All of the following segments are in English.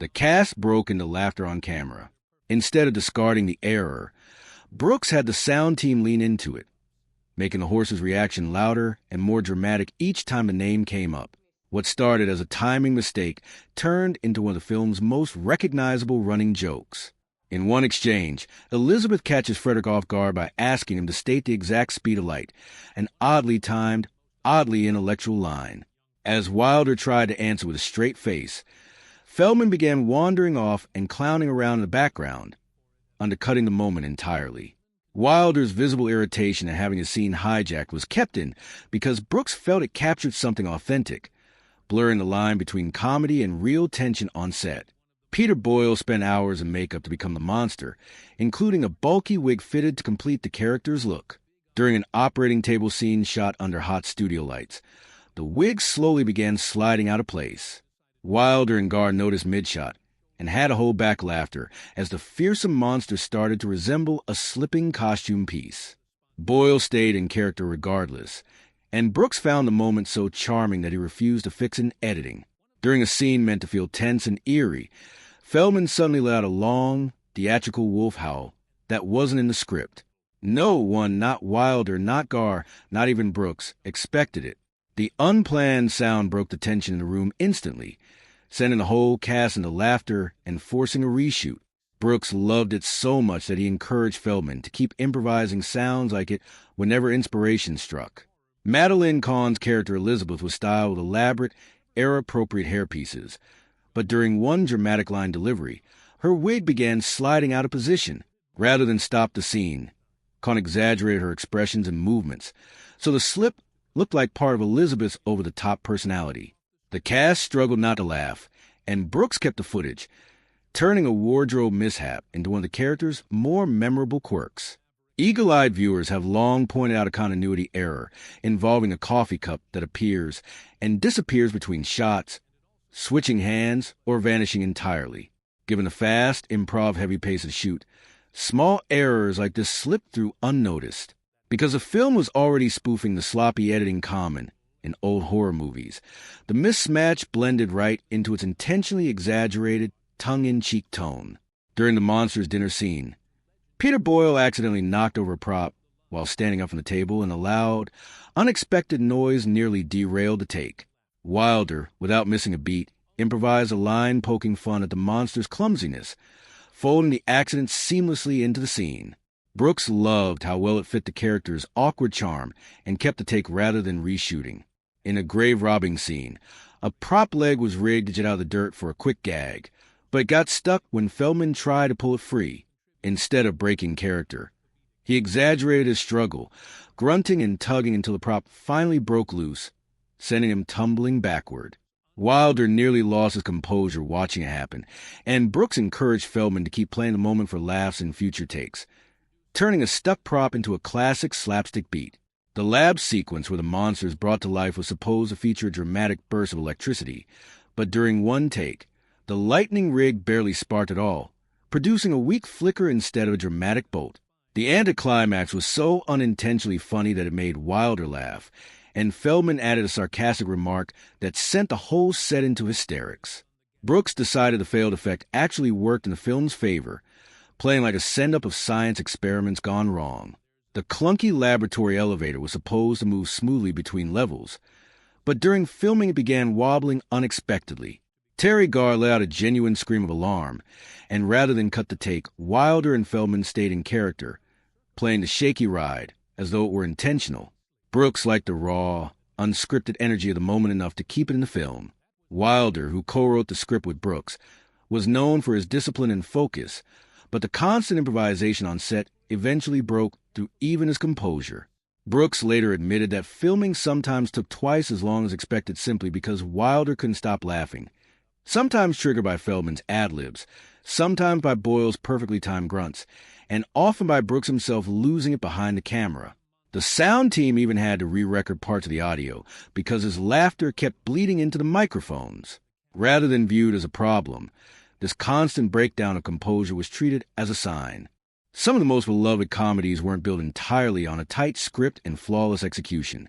The cast broke into laughter on camera. Instead of discarding the error, Brooks had the sound team lean into it, making the horse's reaction louder and more dramatic each time the name came up. What started as a timing mistake turned into one of the film's most recognizable running jokes. In one exchange, Elizabeth catches Frederick off guard by asking him to state the exact speed of light, an oddly timed, oddly intellectual line. As Wilder tried to answer with a straight face, Feldman began wandering off and clowning around in the background, undercutting the moment entirely. Wilder's visible irritation at having his scene hijacked was kept in because Brooks felt it captured something authentic, blurring the line between comedy and real tension on set. Peter Boyle spent hours in makeup to become the monster, including a bulky wig fitted to complete the character's look. During an operating table scene shot under hot studio lights, the wig slowly began sliding out of place. Wilder and Garr noticed mid-shot and had to hold back laughter as the fearsome monster started to resemble a slipping costume piece. Boyle stayed in character regardless, and Brooks found the moment so charming that he refused to fix in editing. During a scene meant to feel tense and eerie, Feldman suddenly let out a long, theatrical wolf howl that wasn't in the script. No one, not Wilder, not Garr, not even Brooks, expected it. The unplanned sound broke the tension in the room instantly, sending the whole cast into laughter and forcing a reshoot. Brooks loved it so much that he encouraged Feldman to keep improvising sounds like it whenever inspiration struck. Madeline Kahn's character Elizabeth was styled with elaborate, era-appropriate hairpieces, but during one dramatic line delivery, her wig began sliding out of position. Rather than stop the scene, Kahn exaggerated her expressions and movements, so the slip looked like part of Elizabeth's over-the-top personality. The cast struggled not to laugh, and Brooks kept the footage, turning a wardrobe mishap into one of the character's more memorable quirks. Eagle-eyed viewers have long pointed out a continuity error involving a coffee cup that appears and disappears between shots, switching hands, or vanishing entirely. Given the fast, improv-heavy pace of the shoot, small errors like this slipped through unnoticed. Because the film was already spoofing the sloppy editing common in old horror movies, the mismatch blended right into its intentionally exaggerated, tongue-in-cheek tone. During the monster's dinner scene, Peter Boyle accidentally knocked over a prop while standing up from the table, and a loud, unexpected noise nearly derailed the take. Wilder, without missing a beat, improvised a line poking fun at the monster's clumsiness, folding the accident seamlessly into the scene. Brooks loved how well it fit the character's awkward charm and kept the take rather than reshooting. In a grave-robbing scene, a prop leg was rigged to get out of the dirt for a quick gag, but it got stuck when Feldman tried to pull it free. Instead of breaking character, he exaggerated his struggle, grunting and tugging until the prop finally broke loose, sending him tumbling backward. Wilder nearly lost his composure watching it happen, and Brooks encouraged Feldman to keep playing the moment for laughs in future takes, turning a stuck prop into a classic slapstick beat. The lab sequence where the monster is brought to life was supposed to feature a dramatic burst of electricity, but during one take, the lightning rig barely sparked at all, producing a weak flicker instead of a dramatic bolt. The anticlimax was so unintentionally funny that it made Wilder laugh, and Feldman added a sarcastic remark that sent the whole set into hysterics. Brooks decided the failed effect actually worked in the film's favor, playing like a send-up of science experiments gone wrong. The clunky laboratory elevator was supposed to move smoothly between levels, but during filming it began wobbling unexpectedly. Terry Garr let out a genuine scream of alarm, and rather than cut the take, Wilder and Feldman stayed in character, playing the shaky ride as though it were intentional. Brooks liked the raw, unscripted energy of the moment enough to keep it in the film. Wilder, who co-wrote the script with Brooks, was known for his discipline and focus, but the constant improvisation on set eventually broke through even his composure. Brooks later admitted that filming sometimes took twice as long as expected simply because Wilder couldn't stop laughing, sometimes triggered by Feldman's ad-libs, sometimes by Boyle's perfectly timed grunts, and often by Brooks himself losing it behind the camera. The sound team even had to re-record parts of the audio because his laughter kept bleeding into the microphones. Rather than viewed as a problem, this constant breakdown of composure was treated as a sign. Some of the most beloved comedies weren't built entirely on a tight script and flawless execution.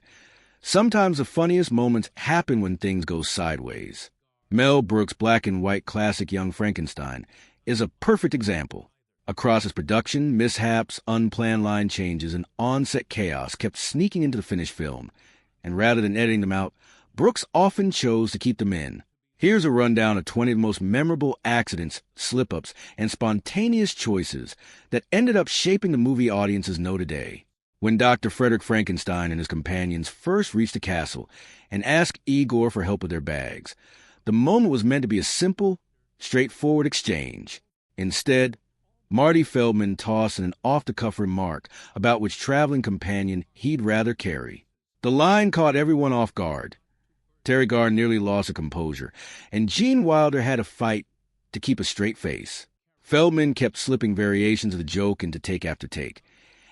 Sometimes the funniest moments happen when things go sideways. Mel Brooks' black and white classic Young Frankenstein is a perfect example. Across its production, mishaps, unplanned line changes, and on-set chaos kept sneaking into the finished film, and rather than editing them out, Brooks often chose to keep them in. Here's a rundown of 20 of the most memorable accidents, slip-ups, and spontaneous choices that ended up shaping the movie audiences know today. When Dr. Frederick Frankenstein and his companions first reached the castle and asked Igor for help with their bags, the moment was meant to be a simple, straightforward exchange. Instead, Marty Feldman tossed an off-the-cuff remark about which traveling companion he'd rather carry. The line caught everyone off guard. Terry Garr nearly lost her composure, and Gene Wilder had to fight to keep a straight face. Feldman kept slipping variations of the joke into take after take,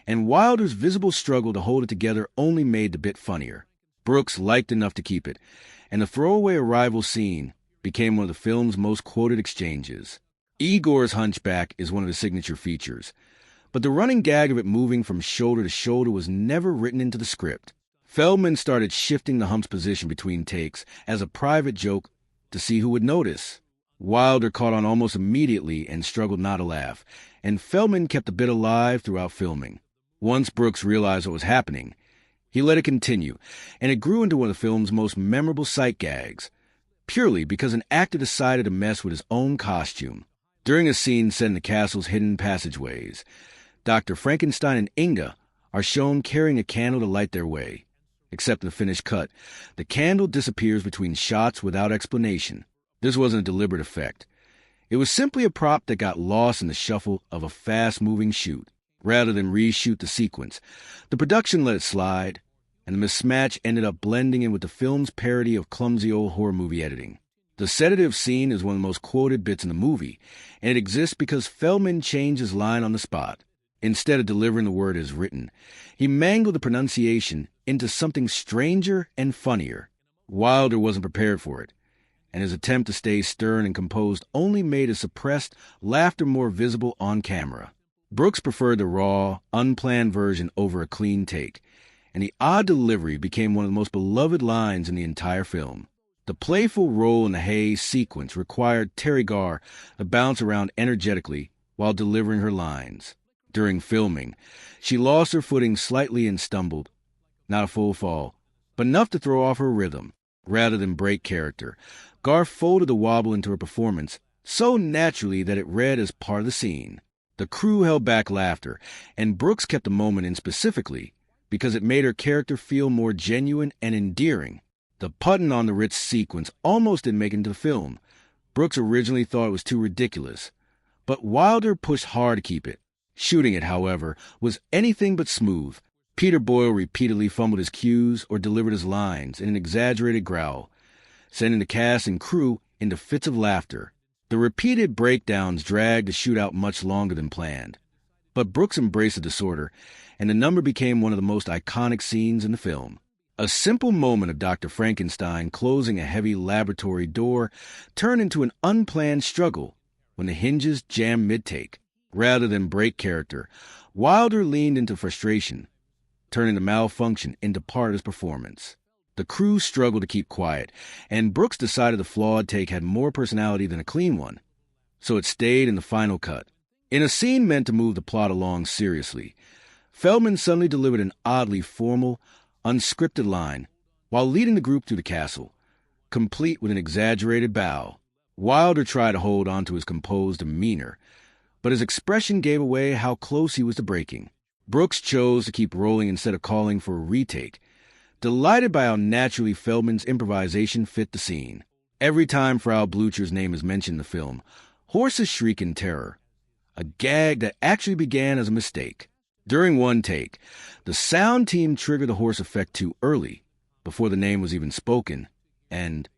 and Wilder's visible struggle to hold it together only made the bit funnier. Brooks liked enough to keep it, and the throwaway arrival scene became one of the film's most quoted exchanges. Igor's hunchback is one of the signature features, but the running gag of it moving from shoulder to shoulder was never written into the script. Feldman started shifting the hump's position between takes as a private joke to see who would notice. Wilder caught on almost immediately and struggled not to laugh, and Feldman kept the bit alive throughout filming. Once Brooks realized what was happening, he let it continue, and it grew into one of the film's most memorable sight gags, purely because an actor decided to mess with his own costume. During a scene set in the castle's hidden passageways, Dr. Frankenstein and Inga are shown carrying a candle to light their way. Except in the finished cut, the candle disappears between shots without explanation. This wasn't a deliberate effect. It was simply a prop that got lost in the shuffle of a fast-moving shoot. Rather than reshoot the sequence, the production let it slide, and the mismatch ended up blending in with the film's parody of clumsy old horror movie editing. The sedative scene is one of the most quoted bits in the movie, and it exists because Feldman changed his line on the spot. Instead of delivering the word as written, he mangled the pronunciation into something stranger and funnier. Wilder wasn't prepared for it, and his attempt to stay stern and composed only made his suppressed laughter more visible on camera. Brooks preferred the raw, unplanned version over a clean take, and the odd delivery became one of the most beloved lines in the entire film. The playful roll in the hay sequence required Terry Garr to bounce around energetically while delivering her lines. During filming, she lost her footing slightly and stumbled. Not a full fall, but enough to throw off her rhythm. Rather than break character, Garr folded the wobble into her performance so naturally that it read as part of the scene. The crew held back laughter, and Brooks kept the moment in specifically because it made her character feel more genuine and endearing. The putting on the Ritz sequence almost didn't make it into the film. Brooks originally thought it was too ridiculous, but Wilder pushed hard to keep it. Shooting it, however, was anything but smooth. Peter Boyle repeatedly fumbled his cues or delivered his lines in an exaggerated growl, sending the cast and crew into fits of laughter. The repeated breakdowns dragged the shootout much longer than planned. But Brooks embraced the disorder, and the number became one of the most iconic scenes in the film. A simple moment of Dr. Frankenstein closing a heavy laboratory door turned into an unplanned struggle when the hinges jammed mid-take. Rather than break character, Wilder leaned into frustration, turning the malfunction into part of his performance. The crew struggled to keep quiet, and Brooks decided the flawed take had more personality than a clean one, so it stayed in the final cut. In a scene meant to move the plot along seriously, Feldman suddenly delivered an oddly formal, unscripted line while leading the group through the castle, complete with an exaggerated bow. Wilder tried to hold on to his composed demeanor, but his expression gave away how close he was to breaking. Brooks chose to keep rolling instead of calling for a retake, delighted by how naturally Feldman's improvisation fit the scene. Every time Frau Blucher's name is mentioned in the film, horses shriek in terror, a gag that actually began as a mistake. During one take, the sound team triggered the horse effect too early, before the name was even spoken, and